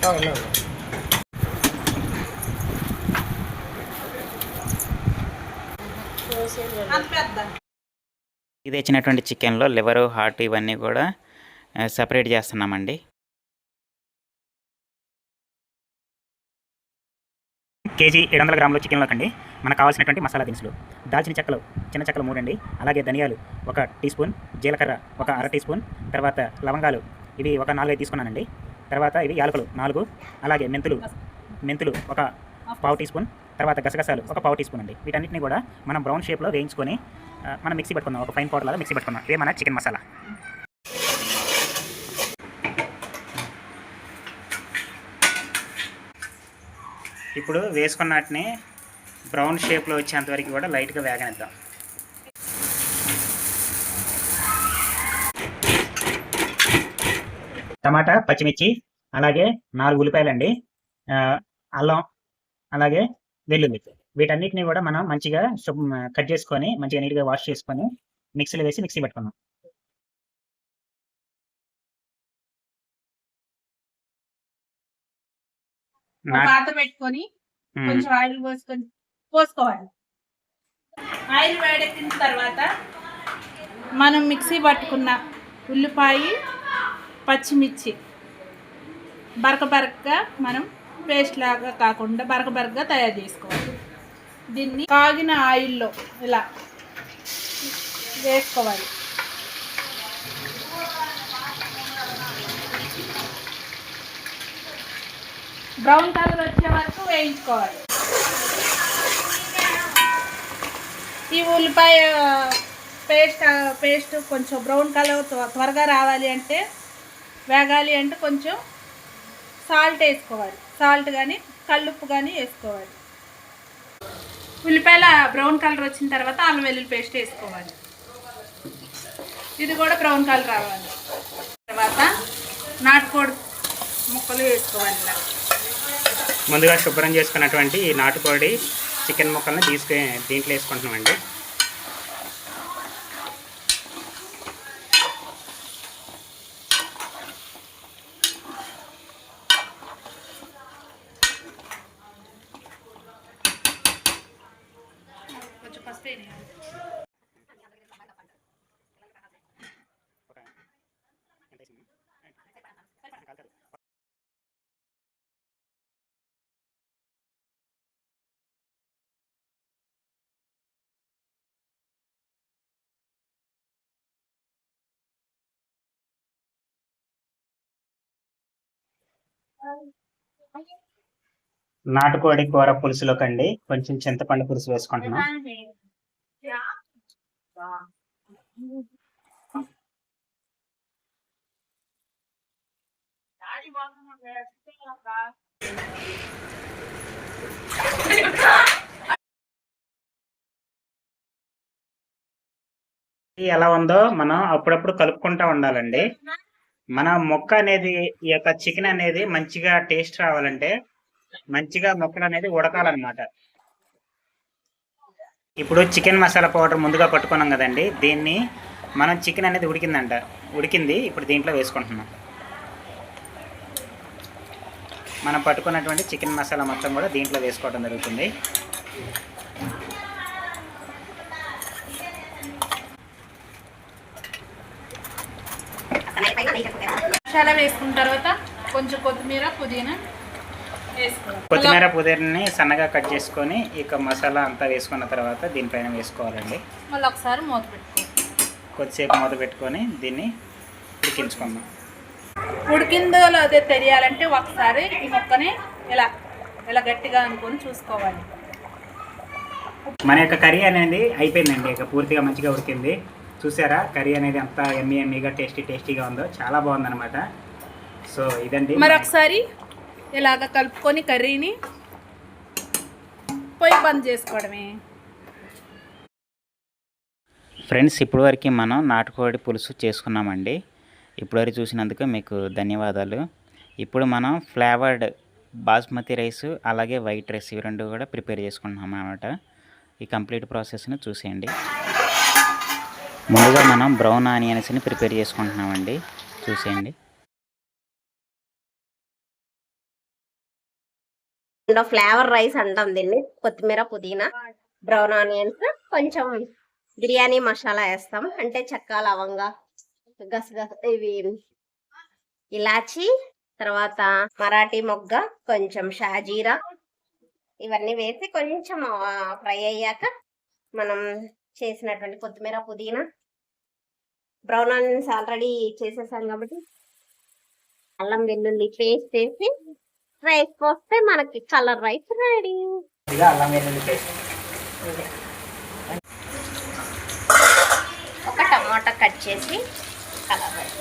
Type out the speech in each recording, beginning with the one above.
అవునవును. ఇది తెచ్చినటువంటి చికెన్లో లివరు, హార్ట్ ఇవన్నీ కూడా సపరేట్ చేస్తున్నామండి. కేజీ 700 గ్రాముల చికెన్లోకండి మనకు కావాల్సినటువంటి మసాలా దినుసులు: దాల్చిన చెక్కలు, చిన్న చెక్కలు 3 అండి, అలాగే ధనియాలు 1 టీ స్పూన్, జీలకర్ర 1 అర టీ స్పూన్, తర్వాత లవంగాలు ఇవి ఒక 4 తీసుకున్నానండి, తర్వాత ఇవి యాలకులు 4, అలాగే మెంతులు ఒక పావు టీ స్పూన్, తర్వాత గసగసాలు ఒక పావు టీ స్పూన్ అండి. వీటన్నిటిని కూడా మనం బ్రౌన్ షేప్లో వేయించుకొని మనం మిక్సీ పెట్టుకుందాం, ఒక ఫైన్ పౌడర్ లాగా మిక్సీ పెట్టుకుందాం. ఇవే మన చికెన్ మసాలా. ఇప్పుడు వేసుకున్న వాటిని బ్రౌన్ షేప్లో వచ్చేంత వరకు కూడా లైట్గా వేగనిద్దాం. టమాటా, పచ్చిమిర్చి, అలాగే 4 ఉల్లిపాయలండి, అల్లం, అలాగే వెల్లుల్లి, వీటన్నిటిని కూడా మనం మంచిగా కట్ చేసుకొని మంచిగా నీట్గా వాష్ చేసుకొని మిక్సీలో వేసి మిక్సీ పెట్టుకుందాం. పాత పెట్టుకొని కొంచెం ఆయిల్ పోసుకోవాలి. ఆయిల్ వేడెక్కిన తర్వాత మనం మిక్సీ పట్టుకున్న ఉల్లిపాయ, పచ్చిమిర్చి బరకగా మనం పేస్ట్ లాగా కాకుండా బరకగా తయారు చేసుకోవాలి. దీన్ని కాగిన ఆయిల్లో ఇలా వేసుకోవాలి. బ్రౌన్ కలర్ వచ్చే వరకు వేయించుకోవాలి. ఈ ఉల్లిపాయ పేస్ట్ కొంచెం బ్రౌన్ కలర్ త్వరగా వేగాలి అంటే కొంచెం సాల్ట్ వేసుకోవాలి. సాల్ట్ కానీ కల్లుప్పు కానీ వేసుకోవాలి. ఉల్లిపాయల బ్రౌన్ కలర్ వచ్చిన తర్వాత అల్లం వెల్లుల్లి పేస్ట్ వేసుకోవాలి. ఇది కూడా బ్రౌన్ కలర్ రావాలి. తర్వాత నాటుకోడి ముక్కలు వేసుకోవాలి. ముందుగా శుభ్రం చేసుకున్నటువంటి ఈ నాటుకోడి చికెన్ ముక్కల్ని దీంట్లో వేసుకుంటున్నామండి. కొంచెం పసుపు వేయాలి. నాటుకోడి కూర పులుసులోకండి కొంచెం చింతపండు పులుసు వేసుకుంటున్నాం. ఎలా ఉందో మనం అప్పుడప్పుడు కలుపుకుంటూ ఉండాలండి. మన మొక్క అనేది, ఈ యొక్క చికెన్ అనేది మంచిగా టేస్ట్ రావాలంటే మంచిగా మొక్కలు అనేది ఉడకాలన్నమాట. ఇప్పుడు చికెన్ మసాలా పౌడర్ ముందుగా పట్టుకున్నాం కదండి, దీన్ని మనం చికెన్ అనేది ఉడికింది, ఇప్పుడు దీంట్లో వేసుకుంటున్నాం. మనం పట్టుకున్నటువంటి చికెన్ మసాలా మొత్తం కూడా దీంట్లో వేసుకోవడం జరుగుతుంది. మసాలా వేసుకున్న తర్వాత కొంచెం కొత్తిమీర పుదీనాని సన్నగా కట్ చేసుకొని ఇక మసాలా అంతా వేసుకున్న తర్వాత దీనిపైన వేసుకోవాలండి. మళ్ళీ ఒకసారి కొద్దిసేపు మూత పెట్టుకొని దీన్ని ఉడికించుకుందాం. ఉడికిందో అదే తెలియాలంటే ఒకసారి ఈ ముక్కని ఇలా గట్టిగా అనుకొని చూసుకోవాలి. మన యొక్క కర్రీ అనేది అయిపోయిందండి, ఇక పూర్తిగా మంచిగా ఉడికింది. చూసారా కర్రీ అనేది అంత ఎమ్మీగా టేస్టీగా ఉందో, చాలా బాగుందన్నమాట. సో ఇదండి. మరొకసారి ఇలాగ కలుపుకొని కర్రీని పొయ్యి బంద్ చేసుకోవడమే. ఫ్రెండ్స్, ఇప్పటివరకు మనం నాటుకోడి పులుసు చేసుకున్నామండి. ఇప్పటివరకు చూసినందుకు మీకు ధన్యవాదాలు. ఇప్పుడు మనం ఫ్లేవర్డ్ బాస్మతి రైస్ అలాగే వైట్ రైస్ ఇవి రెండు కూడా ప్రిపేర్ చేసుకుంటున్నాం అన్నమాట. ఈ కంప్లీట్ ప్రాసెస్ని చూసేయండి. ముందుగా మనం బ్రౌన్ ఆనియన్స్ని ప్రిపేర్ చేసుకుంటున్నామండి, చూసేయండి. ఫ్లేవర్ రైస్ అంటాం దీన్ని. కొత్తిమీర, పుదీనా, బ్రౌన్ ఆనియన్స్, కొంచెం బిర్యానీ మసాలా వేస్తాం. అంటే చెక్క, లవంగా, గసగస, ఇవి ఇలాచి, తర్వాత మరాఠీ మొగ్గ, కొంచెం షాజీరా, ఇవన్నీ వేసి కొంచెం ఫ్రై అయ్యాక మనం చేసినటువంటి కొత్తిమీర, పుదీనా, బ్రౌన్ ఆనియన్స్ ఆల్రెడీ చేసేసాం కాబట్టి అల్లం వెల్లుల్లి పేస్ట్ వేసి రైస్ పోస్తే మనకి కలర్ రైస్ రెడీ. అల్లం వెల్లుల్లి పేస్ట్, ఒక టమాటా కట్ చేసి కలర్ రైస్.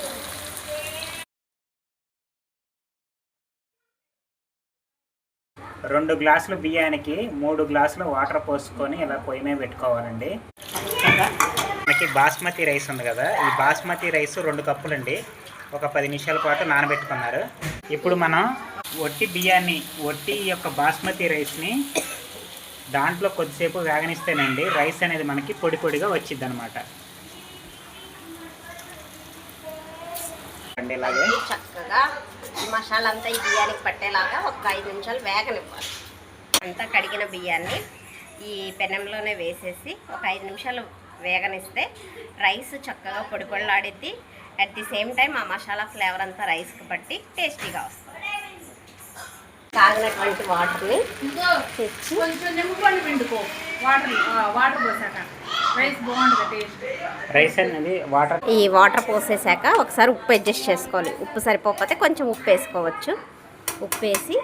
2 గ్లాసులు బియ్యానికి 3 గ్లాసులు వాటర్ పోసుకొని ఇలా పొయ్యి మీద పెట్టుకోవాలండి. మనకి బాస్మతి రైస్ ఉంది కదా, ఈ బాస్మతి రైస్ 2 కప్పులండి. ఒక 10 నిమిషాల పాటు నానబెట్టుకున్నారు. ఇప్పుడు మనం ఒట్టి యొక్క బాస్మతి రైస్ని దాంట్లో కొద్దిసేపు వేగనిస్తేనండి రైస్ అనేది మనకి పొడి పొడిగా వచ్చింది అనమాట. అండి ఇలాగే చక్కగా ఈ మసాలా అంతా ఈ బియ్యానికి పట్టేలాగా ఒక 5 నిమిషాలు వేగనివ్వాలి. అంతా కడిగిన బియ్యాన్ని ఈ పెనంలోనే వేసేసి ఒక 5 నిమిషాలు వేగనిస్తే రైస్ చక్కగా పొడి పొడిలాడిద్ది. అట్ ది సేమ్ టైం ఆ మసాలా ఫ్లేవర్ అంతా రైస్కి పట్టి టేస్టీగా వస్తుంది. కాగినటువంటి వాటర్ని తెచ్చి కొంచెం నిమ్మపండు పిండుకో, వాటర్ పోసాక రైస్ బాగుంటుంది టేస్ట్. రైస్ అనేది ఈ వాటర్ పోసేసాక ఒకసారి ఉప్పు అడ్జస్ట్ చేసుకోవాలి. ఉప్పు సరిపోకపోతే కొంచెం ఉప్పు వేసుకోవచ్చు. ఉప్పు వేసి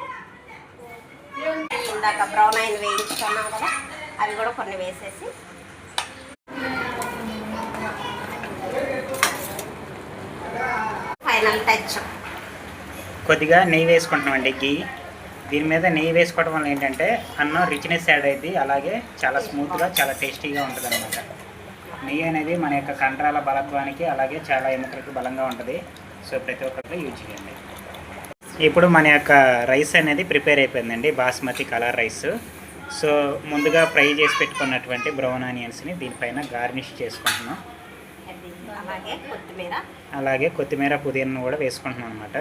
ఇందాక బ్రౌన్ అయిన వేయించుకున్నాం కదా, అవి కూడా కొన్ని వేసేసి ఫైనల్ టచ్ కొద్దిగా నెయ్యి వేసుకుంటున్నామండి. గీ దీని మీద నెయ్యి వేసుకోవడం వల్ల ఏంటంటే అన్నం రిచ్నెస్ యాడ్ అయింది, అలాగే చాలా స్మూత్గా చాలా టేస్టీగా ఉంటుంది అనమాట. నెయ్యి అనేది మన యొక్క కండరాల బలత్వానికి అలాగే చాలా ఎముకలకి బలంగా ఉంటుంది. సో ప్రతి ఒక్కరికి యూజ్ చేయండి. ఇప్పుడు మన యొక్క రైస్ అనేది ప్రిపేర్ అయిపోయిందండి, బాస్మతి కలర్ రైస్. సో ముందుగా ఫ్రై చేసి పెట్టుకున్నటువంటి బ్రౌన్ ఆనియన్స్ని దీనిపైన గార్నిష్ చేసుకుంటున్నాం. అలాగే కొత్తిమీర, పుదీనాను కూడా వేసుకుంటున్నాం అనమాట.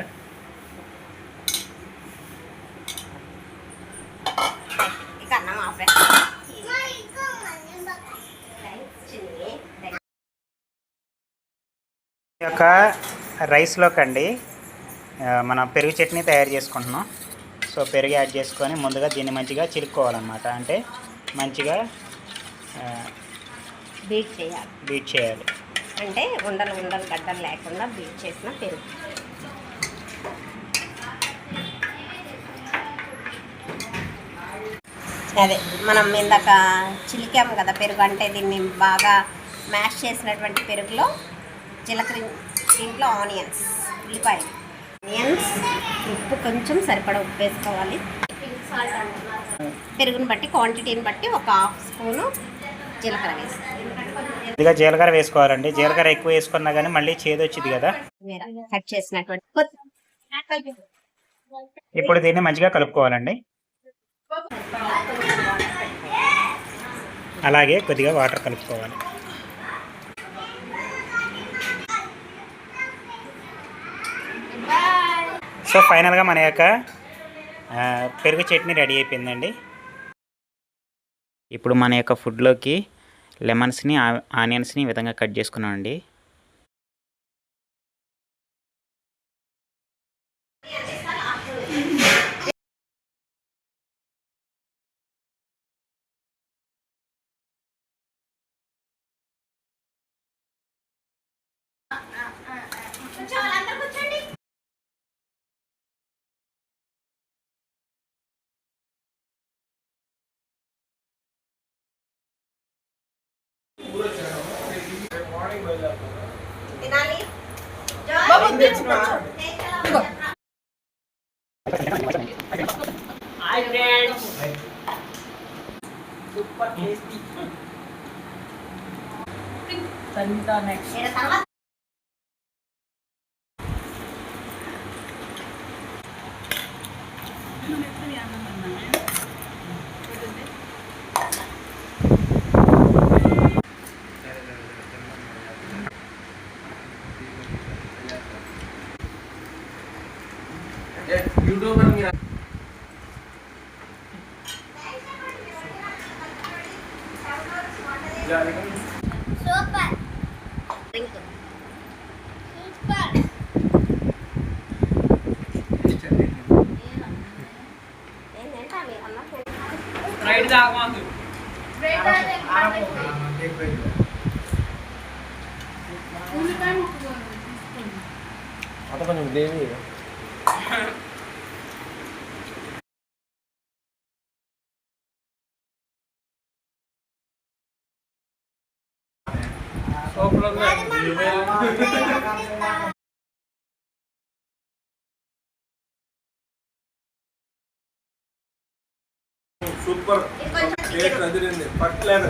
ఈ యొక్క రైస్లోకి అండి మనం పెరుగు చట్నీ తయారు చేసుకుంటున్నాం. సో పెరుగు యాడ్ చేసుకొని ముందుగా దీన్ని మంచిగా చిలుక్కోవాలన్నమాట. అంటే మంచిగా బీట్ చేయాలి. అంటే ఉండలు గడ్డలు లేకుండా బీట్ చేసిన పెరుగు. అదే మనం ఇందాక చిలికాము కదా పెరుగు, అంటే దీన్ని బాగా మ్యాష్ చేసినటువంటి పెరుగులో జీలకర్ర, దీంట్లో ఆనియన్స్, ఉల్లిపాయలు, ఉప్పు కొంచెం సరిపడా ఉప్పు వేసుకోవాలి. పెరుగుని బట్టి క్వాంటిటీని బట్టి ఒక 1/2 స్పూను జీలకర్ర వేసుకోవాలి. ఇదిగా జీలకర్ర వేసుకోవాలండి. జీలకర్ర ఎక్కువ వేసుకున్నా కానీ మళ్ళీ చేదు వచ్చింది కదా. కట్ చేసినటువంటి ఇప్పుడు దీన్ని మంచిగా కలుపుకోవాలండి. అలాగే కొద్దిగా వాటర్ కలుపుకోవాలి. సో ఫైనల్గా మన యొక్క పెరుగు చట్నీ రెడీ అయిపోయిందండి. ఇప్పుడు మన యొక్క ఫుడ్లోకి లెమన్స్ని, ఆనియన్స్ని ఈ విధంగా కట్ చేసుకున్నామండి. Super tasty. Next super atau kan yang gede ya. Super. Taste adirinది. పట్టలేదు.